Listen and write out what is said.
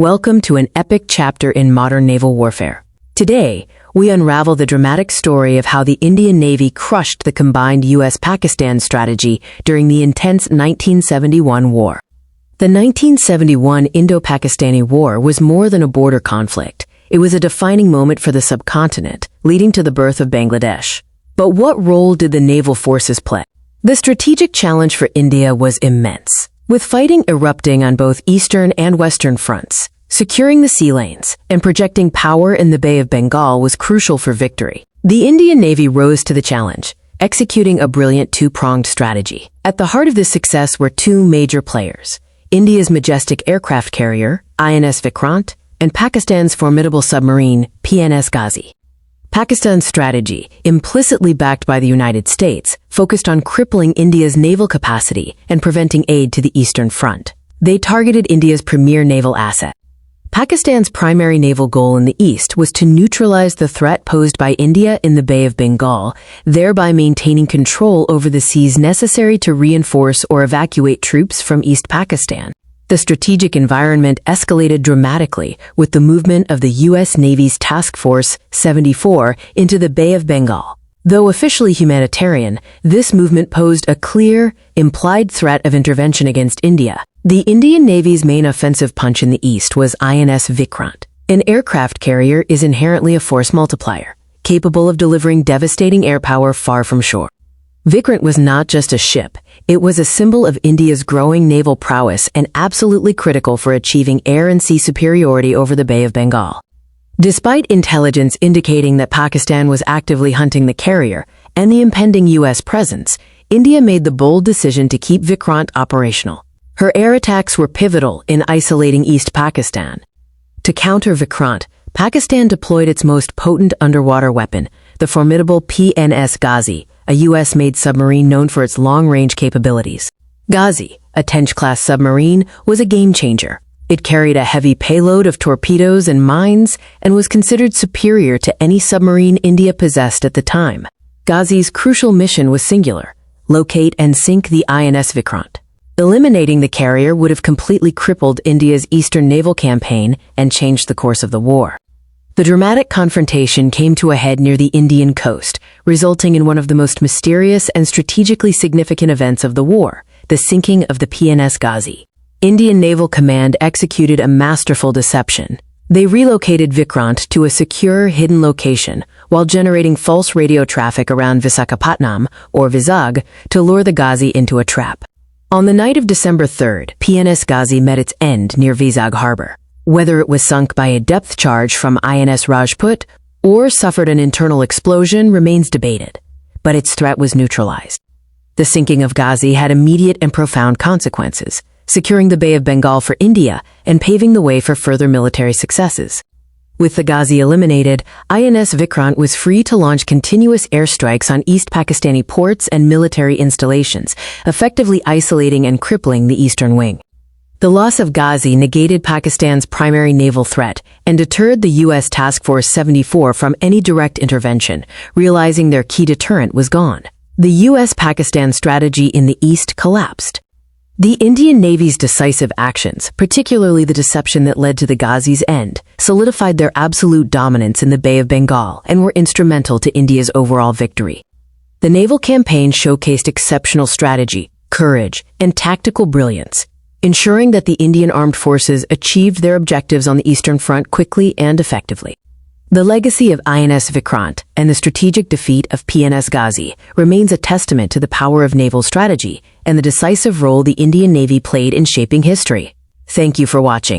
Welcome to an epic chapter in modern naval warfare. Today, we unravel the dramatic story of how the Indian Navy crushed the combined U.S.-Pakistan strategy during the intense 1971 war. The 1971 Indo-Pakistani War was more than a border conflict. It was a defining moment for the subcontinent, leading to the birth of Bangladesh. But what role did the naval forces play? The strategic challenge for India was immense. With fighting erupting on both eastern and western fronts, securing the sea lanes and projecting power in the Bay of Bengal was crucial for victory. The Indian Navy rose to the challenge, executing a brilliant two-pronged strategy. At the heart of this success were two major players: India's majestic aircraft carrier, INS Vikrant, and Pakistan's formidable submarine, PNS Ghazi. Pakistan's strategy, implicitly backed by the United States, focused on crippling India's naval capacity and preventing aid to the Eastern Front. They targeted India's premier naval asset. Pakistan's primary naval goal in the east was to neutralize the threat posed by India in the Bay of Bengal, thereby maintaining control over the seas necessary to reinforce or evacuate troops from East Pakistan. The strategic environment escalated dramatically with the movement of the U.S. Navy's Task Force 74 into the Bay of Bengal. Though officially humanitarian, this movement posed a clear, implied threat of intervention against India. The Indian Navy's main offensive punch in the east was INS Vikrant. An aircraft carrier is inherently a force multiplier, capable of delivering devastating air power far from shore. Vikrant was not just a ship, it was a symbol of India's growing naval prowess and absolutely critical for achieving air and sea superiority over the Bay of Bengal. Despite intelligence indicating that Pakistan was actively hunting the carrier and the impending U.S. presence, India made the bold decision to keep Vikrant operational. Her air attacks were pivotal in isolating East Pakistan. To counter Vikrant, Pakistan deployed its most potent underwater weapon, the formidable PNS Ghazi, a U.S.-made submarine known for its long-range capabilities. Ghazi, a Tench-class submarine, was a game-changer. It carried a heavy payload of torpedoes and mines and was considered superior to any submarine India possessed at the time. Ghazi's crucial mission was singular: locate and sink the INS Vikrant. Eliminating the carrier would have completely crippled India's eastern naval campaign and changed the course of the war. The dramatic confrontation came to a head near the Indian coast, resulting in one of the most mysterious and strategically significant events of the war, the sinking of the PNS Ghazi. Indian Naval Command executed a masterful deception. They relocated Vikrant to a secure, hidden location while generating false radio traffic around Visakhapatnam, or Vizag, to lure the Ghazi into a trap. On the night of December 3rd, PNS Ghazi met its end near Vizag harbor. Whether it was sunk by a depth charge from INS Rajput or suffered an internal explosion remains debated, but its threat was neutralized. The sinking of Ghazi had immediate and profound consequences, securing the Bay of Bengal for India and paving the way for further military successes. With the Ghazi eliminated, INS Vikrant was free to launch continuous airstrikes on East Pakistani ports and military installations, effectively isolating and crippling the eastern wing. The loss of Ghazi negated Pakistan's primary naval threat and deterred the U.S. Task Force 74 from any direct intervention, realizing their key deterrent was gone. The U.S.-Pakistan strategy in the east collapsed. The Indian Navy's decisive actions, particularly the deception that led to the Ghazi's end, solidified their absolute dominance in the Bay of Bengal and were instrumental to India's overall victory. The naval campaign showcased exceptional strategy, courage, and tactical brilliance, ensuring that the Indian Armed Forces achieved their objectives on the Eastern Front quickly and effectively. The legacy of INS Vikrant and the strategic defeat of PNS Ghazi remains a testament to the power of naval strategy and the decisive role the Indian Navy played in shaping history. Thank you for watching.